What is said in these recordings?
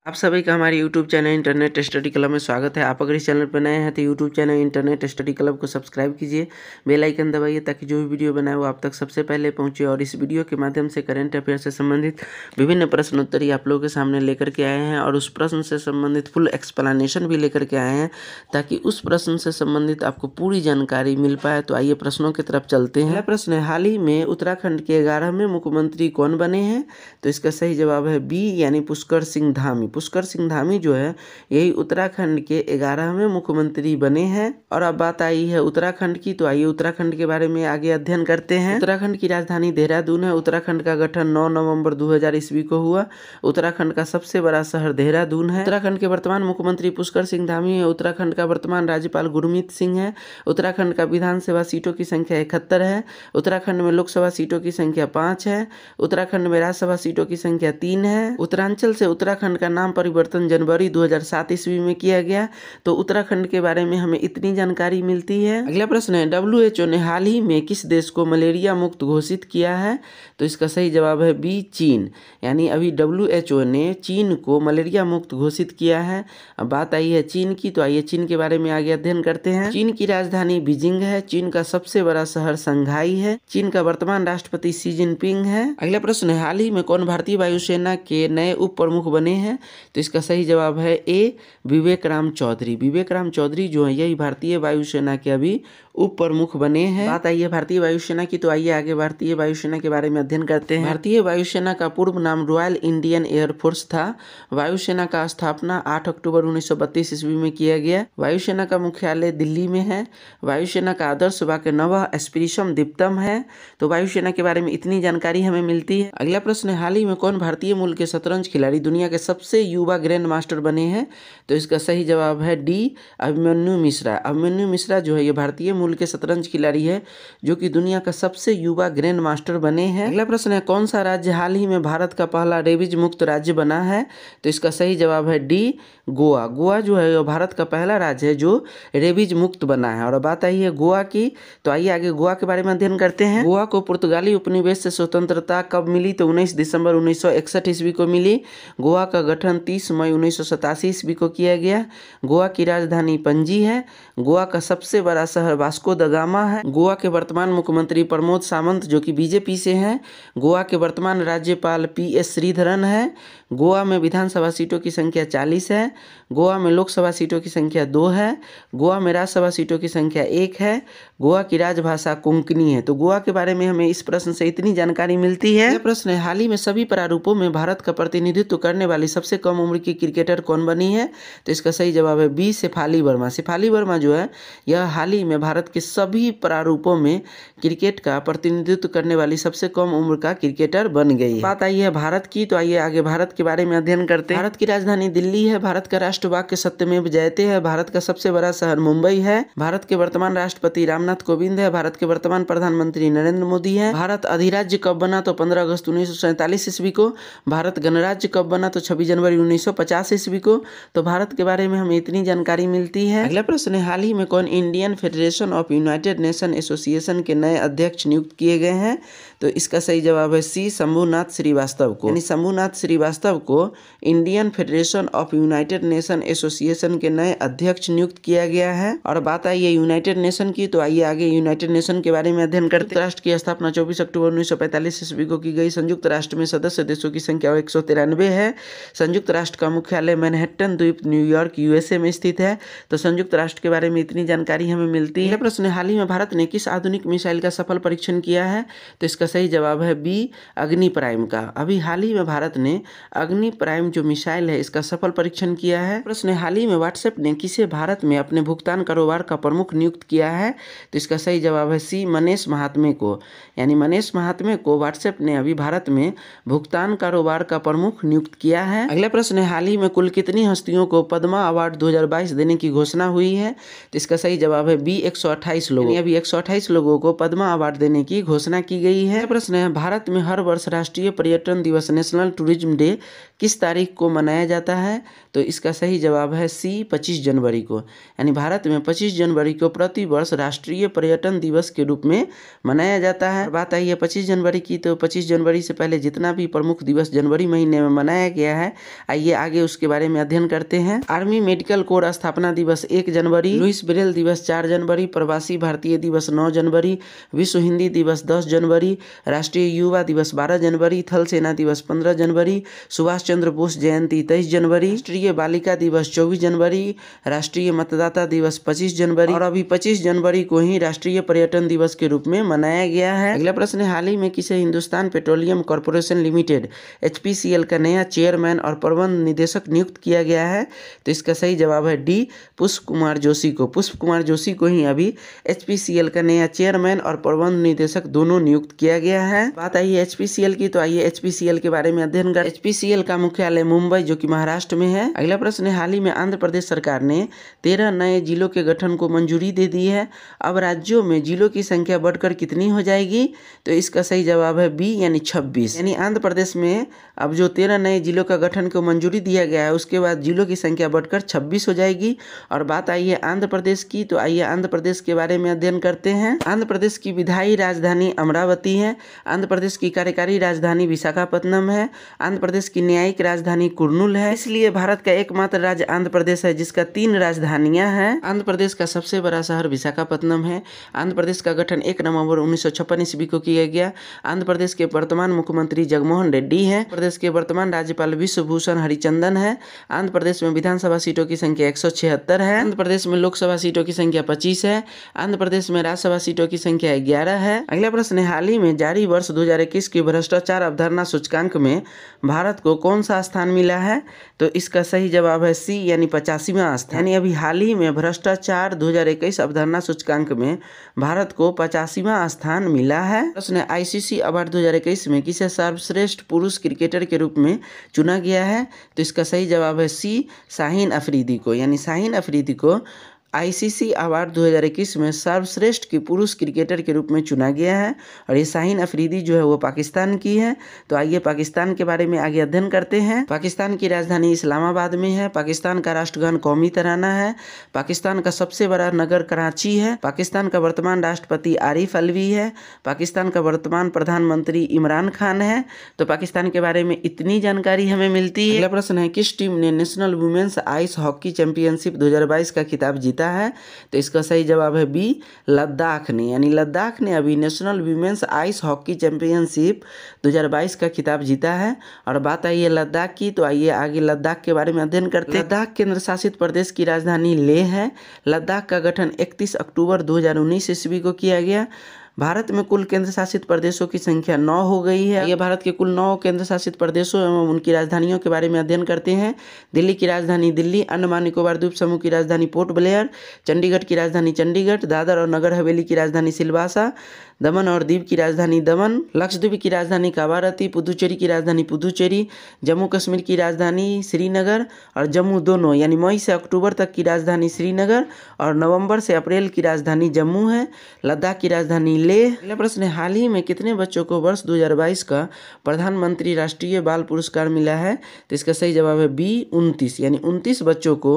आप सभी का हमारे YouTube channel internet study club में स्वागत है। आप अगर इस चैनल पर नए हैं तो YouTube channel internet study club को सब्सक्राइब कीजिए, बेल आइकन दबाइए ताकि जो भी वीडियो बनाए वो आप तक सबसे पहले पहुंचे। और इस वीडियो के माध्यम से करंट अफेयर से संबंधित विभिन्न प्रश्नोत्तरी आप लोगों के सामने लेकर के आए हैं और उस प्रश्न से संबंधित फुल एक्सप्लेनेशन भी लेकर के आए हैं ताकि उस प्रश्न से संबंधित आपको पूरी जानकारी मिल पाए। तो आइए प्रश्नों की तरफ चलते हैं। प्रश्न है, हाल ही में उत्तराखंड के 11वें मुख्यमंत्री कौन बने हैं? तो इसका सही जवाब है बी यानी पुष्कर सिंह धामी। पुष्कर सिंह धामी जो है यही उत्तराखंड के 11वें मुख्यमंत्री बने हैं। और अब बात आई है उत्तराखंड की, तो आइए उत्तराखंड के बारे में आगे अध्ययन करते हैं। उत्तराखंड की राजधानी देहरादून है। उत्तराखंड का गठन 9 नवंबर 2000 ईस्वी को हुआ। उत्तराखंड का सबसे बड़ा शहर देहरादून है। उत्तराखंड के वर्तमान मुख्यमंत्री पुष्कर सिंह धामी है। उत्तराखंड का वर्तमान राज्यपाल गुरमीत सिंह है। उत्तराखंड का विधानसभा सीटों की संख्या 71 है। उत्तराखंड में लोकसभा सीटों की संख्या 5 है। उत्तराखंड में राज्यसभा सीटों की संख्या 3 है। उत्तरांचल से उत्तराखंड का नाम परिवर्तन जनवरी 2007 ईस्वी में किया गया। तो उत्तराखंड के बारे में हमें इतनी जानकारी मिलती है। अगला प्रश्न है, WHO ने हाल ही में किस देश को मलेरिया मुक्त घोषित किया है? तो इसका सही जवाब है बी चीन। यानी अभी WHO ने चीन को मलेरिया मुक्त घोषित किया है। अब बात आई है चीन की, तो आइए चीन के बारे में आगे अध्ययन करते हैं। चीन की राजधानी बीजिंग है। चीन का सबसे बड़ा शहर शंघाई है। चीन का वर्तमान राष्ट्रपति शी जिनपिंग है। अगला प्रश्न है, हाल ही में कौन भारतीय वायुसेना के नए उप प्रमुख बने हैं? तो इसका सही जवाब है ए विवेक राम चौधरी। विवेक राम चौधरी जो है यही भारतीय वायुसेना के अभी उप प्रमुख बने हैं। बात आई है भारतीय वायुसेना की, तो आइए आगे भारतीय वायुसेना के बारे में अध्ययन करते हैं। भारतीय वायुसेना का पूर्व नाम रॉयल इंडियन एयरफोर्स था। वायुसेना का स्थापना 8 अक्टूबर 1932 ईस्वी में किया गया। वायुसेना का मुख्यालय दिल्ली में है। वायुसेना का आदर्श वाक्य नवः स्पीरिशम दीप्तम है। तो वायुसेना के बारे में इतनी जानकारी हमें मिलती है। अगला प्रश्न है, हाल ही में कौन भारतीय मूल के शतरंज खिलाड़ी दुनिया के सबसे युवा ग्रैंड मास्टर बने हैं? तो इसका सही जवाब है डी अभिमन्यु मिश्रा। अभिमन्यु मिश्रा जो है ये भारतीय मूल के शतरंज खिलाड़ी है जो कि दुनिया का सबसे युवा ग्रैंड मास्टर बने हैं। अगला प्रश्न है, कौन सा राज्य हाल ही में भारत का पहला रेबीज मुक्त राज्य बना है? तो इसका सही जवाब है डी गोवा। गोवा जो है भारत का पहला राज्य है जो रेबीज मुक्त बना है। और बात आई है गोवा की, तो आइए आगे गोवा के बारे में अध्ययन करते हैं। गोवा को पुर्तगाली उपनिवेश से स्वतंत्रता कब मिली? तो 19 दिसंबर 1961 ईस्वी को मिली। गोवा का गठन 30 मई 1987 ईस्वी को किया गया। गोवा की राजधानी पणजी है। गोवा का सबसे बड़ा शहर वास्को द गामा है। गोवा के वर्तमान मुख्यमंत्री प्रमोद सावंत जो कि बीजेपी से हैं। गोवा के वर्तमान राज्यपाल PS श्रीधरन है। गोवा में विधानसभा सीटों की संख्या 40 है। गोवा में लोकसभा सीटों की संख्या 2 है। गोवा में राज्यसभा सीटों की संख्या 1 है। गोवा की राजभाषा कोंकणी है। तो गोवा के बारे में हमें इस प्रश्न से इतनी जानकारी मिलती है। यह प्रश्न है, हाल ही में सभी प्रारूपों में भारत का प्रतिनिधित्व करने वाली सबसे कम उम्र की क्रिकेटर कौन बनी है? तो इसका सही जवाब है बी शेफाली वर्मा। शेफाली वर्मा जो है यह हाल ही में भारत के सभी प्रारूपों में क्रिकेट का प्रतिनिधित्व करने वाली सबसे कम उम्र का क्रिकेटर बन गई है। बात आई है भारत की, तो आइए आगे भारत के बारे में अध्ययन करते हैं। भारत की राजधानी दिल्ली है। भारत का राष्ट्र वाक्य सत्यमेव जयते है। भारत का सबसे बड़ा शहर मुंबई है। भारत के वर्तमान राष्ट्रपति रामनाथ कोविंद है। भारत के वर्तमान प्रधानमंत्री नरेंद्र मोदी है। भारत अधिराज्य कब बना? तो 15 अगस्त 1947 ईस्वी को। भारत गणराज्य कब बना? तो 26 जनवरी 1950 ईस्वी को। तो भारत के बारे में हमें इतनी जानकारी मिलती है। अगला प्रश्न है, हाल ही में कौन Indian federation of United nation association के नए अध्यक्ष नियुक्त किए गए हैं? तो इसका सही जवाब है सी शंभुनाथ श्रीवास्तव को। यानी शंभुनाथ श्रीवास्तव को Indian federation of United nation association के नए अध्यक्ष नियुक्त किया गया है। और बात आई है यूनाइटेड नेशन की, तो आइए आगे यूनाइटेड नेशन के बारे में अध्ययन करते हैं। राष्ट्र की स्थापना 24 अक्टूबर 1945 ईस्वी को की गई। संयुक्त राष्ट्र में सदस्य देशों की संख्या 193 है। संयुक्त राष्ट्र का मुख्यालय मैनहट्टन द्वीप न्यूयॉर्क USA में स्थित है। तो संयुक्त राष्ट्र के बारे में इतनी जानकारी हमें मिलती है। प्रश्न, हाल ही में भारत ने किस आधुनिक मिसाइल का सफल परीक्षण किया है? तो इसका सही जवाब है बी अग्नि प्राइम का। अभी हाल ही में भारत ने अग्नि प्राइम जो मिसाइल है इसका सफल परीक्षण किया है। प्रश्न, हाल ही में व्हाट्सएप ने किसे भारत में अपने भुगतान कारोबार का प्रमुख नियुक्त किया है? तो इसका सही जवाब है सी मनीष महात्मे को। यानी मनीष महात्मे को व्हाट्सएप ने अभी भारत में भुगतान कारोबार का प्रमुख नियुक्त किया है। अगला प्रश्न है, हाल ही में कुल कितनी हस्तियों को पद्मा अवार्ड 2022 देने की घोषणा हुई है? तो इसका सही जवाब है बी 128 लोगों। अभी 128 लोगों को पद्मा अवार्ड देने की घोषणा की गई है। है। प्रश्न है, भारत में हर वर्ष राष्ट्रीय पर्यटन दिवस नेशनल टूरिज्म डे किस तारीख को मनाया जाता है? तो इसका सही जवाब है सी 25 जनवरी को। यानी भारत में 25 जनवरी को प्रति वर्ष राष्ट्रीय पर्यटन दिवस के रूप में मनाया जाता है। बात आई है 25 जनवरी की, तो 25 जनवरी से पहले जितना भी प्रमुख दिवस जनवरी महीने में मनाया गया है, आइए आगे उसके बारे में अध्ययन करते हैं। आर्मी मेडिकल कोर स्थापना दिवस 1 जनवरी, लुइस ब्रेल दिवस 4 जनवरी, प्रवासी भारतीय दिवस 9 जनवरी, विश्व हिंदी दिवस 10 जनवरी, राष्ट्रीय युवा दिवस 12 जनवरी, थल सेना दिवस 15 जनवरी, सुभाष चंद्र बोस जयंती 23 जनवरी, राष्ट्रीय बालिका दिवस 24 जनवरी, राष्ट्रीय मतदाता दिवस 25 जनवरी और अभी 25 जनवरी को ही राष्ट्रीय पर्यटन दिवस के रूप में मनाया गया है। अगला प्रश्न है, हाल ही में किसे Hindustan petroleum corporation limited HPCL का नया चेयरमैन और प्रबंध निदेशक नियुक्त किया गया है? तो इसका सही जवाब है डी पुष्प कुमार जोशी को। पुष्प कुमार जोशी को ही अभी HPCL का नया चेयरमैन और प्रबंध निदेशक दोनों नियुक्त किया गया है। बात आई है HPCL की, तो आइए HPCL के बारे में अध्ययन करें। HPCL का मुख्यालय मुंबई जो कि महाराष्ट्र में है। अगला प्रश्न है, हाल ही में आंध्र प्रदेश सरकार ने 13 नए जिलों के गठन को मंजूरी दे दी है। अब राज्यों में जिलों की संख्या बढ़कर कितनी हो जाएगी? तो इसका सही जवाब है बी यानी 26। यानी आंध्र प्रदेश में अब जो 13 नए जिलों का गठन को मंजूरी दिया गया है, उसके बाद जिलों की संख्या बढ़कर 26 हो जाएगी। और बात आई है आंध्र प्रदेश की, तो आइए आंध्र प्रदेश के बारे में अध्ययन करते हैं। आंध्र प्रदेश की विधायी राजधानी अमरावती है। आंध्र प्रदेश की कार्यकारी राजधानी विशाखापत्तनम है। आंध्र प्रदेश की न्यायिक राजधानी कुर्नूल है। इसलिए भारत का एकमात्र राज्य आंध्र प्रदेश है जिसका 3 राजधानियां हैं। आंध्र प्रदेश का सबसे बड़ा शहर विशाखापत्तनम है। आंध्र प्रदेश का गठन 1 नवंबर 1956 ईस्वी को किया गया। आंध्र प्रदेश के वर्तमान मुख्यमंत्री जगनमोहन रेड्डी हैं। प्रदेश के वर्तमान राज्यपाल विश्वभूषण हरिचंदन है। आंध्र प्रदेश में विधानसभा सीटों की संख्या 176 है। आंध्र प्रदेश में लोकसभा सीटों की संख्या 25 है। आंध्र प्रदेश में राज्यसभा सीटों की संख्या 11 है। अगला प्रश्न है, हाल ही में जारी वर्ष 2021 की भ्रष्टाचार अवधारणा सूचकांक में भारत को कौन सा स्थान मिला है? तो इसका सही जवाब है सी यानी 85वां स्थान। यानी अभी हाल ही में भ्रष्टाचार 2021 अवधारणा सूचकांक में भारत को 85वां स्थान मिला है। प्रश्न है, ICC अवार्ड 2021 में किसे सर्वश्रेष्ठ पुरुष क्रिकेटर के रूप में चुना गया है? तो इसका सही जवाब है सी शाहीन अफरीदी को। यानी शाहीन अफरीदी को ICC अवार्ड 2021 में सर्वश्रेष्ठ की पुरुष क्रिकेटर के रूप में चुना गया है। और ये शाहीन अफरीदी जो है वो पाकिस्तान की है। तो आइए पाकिस्तान के बारे में आगे अध्ययन करते हैं। पाकिस्तान की राजधानी इस्लामाबाद में है। पाकिस्तान का राष्ट्रगान कौमी तराना है। पाकिस्तान का सबसे बड़ा नगर कराची है। पाकिस्तान का वर्तमान राष्ट्रपति आरिफ अलवी है। पाकिस्तान का वर्तमान प्रधानमंत्री इमरान खान है। तो पाकिस्तान के बारे में इतनी जानकारी हमें मिलती है। अगला प्रश्न है, किस टीम ने national women's ice hockey championship 2022 का खिताब जीता है? तो इसका सही जवाब है बी लद्दाख ने। यानी लद्दाख ने अभी national women's ice hockey championship 2022 का खिताब जीता है। और बात आई है लद्दाख की, तो आइए आगे लद्दाख के बारे में अध्ययन करते हैं। लद्दाख केंद्र शासित प्रदेश की राजधानी लेह है। लद्दाख का गठन 31 अक्टूबर 2019 ईस्वी को किया गया। भारत में कुल केंद्र शासित प्रदेशों की संख्या 9 हो गई है। ये भारत के कुल 9 केंद्र शासित प्रदेशों एवं उनकी राजधानियों के बारे में अध्ययन करते हैं। दिल्ली की राजधानी दिल्ली, अंडमान निकोबार द्वीप समूह की राजधानी पोर्ट ब्लेयर, चंडीगढ़ की राजधानी चंडीगढ़, दादर और नगर हवेली की राजधानी सिलवासा, दमन और दीव की राजधानी दमन, लक्षद्वीप की राजधानी कावारती, पुदुचेरी की राजधानी पुदुचेरी, जम्मू कश्मीर की राजधानी श्रीनगर और जम्मू दोनों यानी मई से अक्टूबर तक की राजधानी श्रीनगर और नवंबर से अप्रैल की राजधानी जम्मू है। लद्दाख की राजधानी लेह। अगला प्रश्न है, हाल ही में कितने बच्चों को वर्ष 2022 का प्रधानमंत्री राष्ट्रीय बाल पुरस्कार मिला है? तो इसका सही जवाब है बी 29। यानी 29 बच्चों को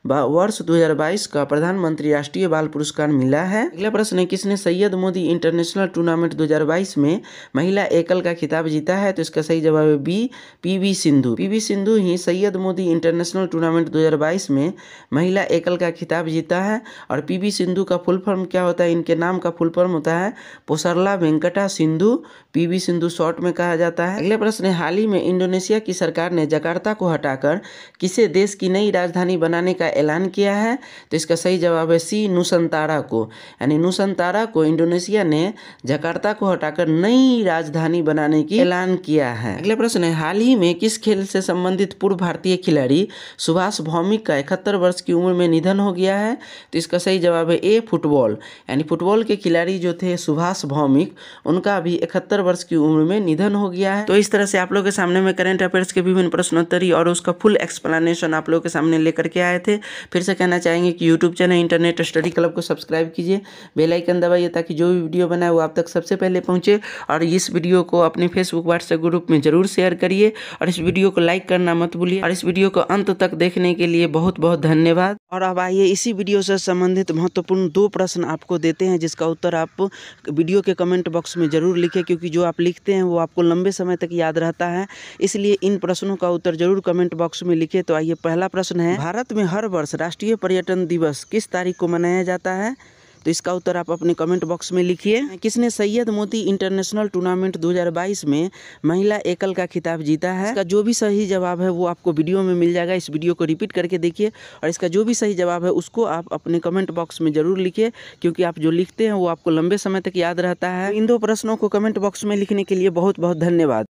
वर्ष 2022 का प्रधानमंत्री राष्ट्रीय बाल पुरस्कार मिला है। अगला प्रश्न है, किसने सैयद मोदी इंटरनेशनल टूर्नामेंट 2022 में महिला एकल का खिताब जीता है? तो इसका सही जवाब है B PV Sindhu. PV Sindhu ही सैयद मोदी इंटरनेशनल टूर्नामेंट 2022 में महिला एकल का खिताब जीता है। और PV सिंधु का फुल फॉर्म क्या होता है? इनके नाम का फुल फॉर्म होता है पोसरला वेंकटा सिंधु। PV सिंधु शॉर्ट में कहा जाता है। अगला प्रश्न है, हाल ही में इंडोनेशिया की सरकार ने जकार्ता को हटाकर किसे देश की नई राजधानी बनाने का ऐलान किया है? तो इसका सही जवाब है सी नुसंतारा को। यानी नुसंतारा को इंडोनेशिया ने जकार्ता को हटाकर नई राजधानी बनाने की ऐलान किया है। अगला प्रश्न है, हाल ही में किस खेल से संबंधित पूर्व भारतीय खिलाड़ी सुभाष भौमिक का 71 वर्ष की उम्र में निधन हो गया है? तो इसका सही जवाब है ए फुटबॉल। यानी फुटबॉल के खिलाड़ी जो थे सुभाष भौमिक, उनका अभी 71 वर्ष की उम्र में निधन हो गया है। तो इस तरह से आप लोगों के सामने में करंट अफेयर्स के विभिन्न प्रश्नोत्तरी और उसका फुल एक्सप्लेनेशन आप लोगों के सामने लेकर के आए थे। फिर से कहना चाहेंगे कि YouTube channel internet study club को सब्सक्राइब कीजिए, बेल आइकन दबाइए ताकि जो भी वीडियो बनाए वो आप तक सबसे पहले पहुंचे। और इस वीडियो को अपने फेसबुक व्हाट्सएप ग्रुप में जरूर शेयर करिए और इस वीडियो को लाइक करना मत भूलिए। और इस वीडियो को अंत तक देखने के लिए बहुत बहुत धन्यवाद। और अब आइए इसी वीडियो से संबंधित महत्वपूर्ण 2 प्रश्न आपको देते हैं, जिसका उत्तर आप वीडियो के कमेंट बॉक्स में ज़रूर लिखें, क्योंकि जो आप लिखते हैं वो आपको लंबे समय तक याद रहता है। इसलिए इन प्रश्नों का उत्तर जरूर कमेंट बॉक्स में लिखें। तो आइए पहला प्रश्न है, भारत में हर वर्ष राष्ट्रीय पर्यटन दिवस किस तारीख को मनाया जाता है? तो इसका उत्तर आप अपने कमेंट बॉक्स में लिखिए। किसने सैयद मोती इंटरनेशनल टूर्नामेंट 2022 में महिला एकल का खिताब जीता है? इसका जो भी सही जवाब है वो आपको वीडियो में मिल जाएगा। इस वीडियो को रिपीट करके देखिए और इसका जो भी सही जवाब है उसको आप अपने कमेंट बॉक्स में जरूर लिखिए, क्योंकि आप जो लिखते हैं वो आपको लंबे समय तक याद रहता है। इन 2 प्रश्नों को कमेंट बॉक्स में लिखने के लिए बहुत बहुत धन्यवाद।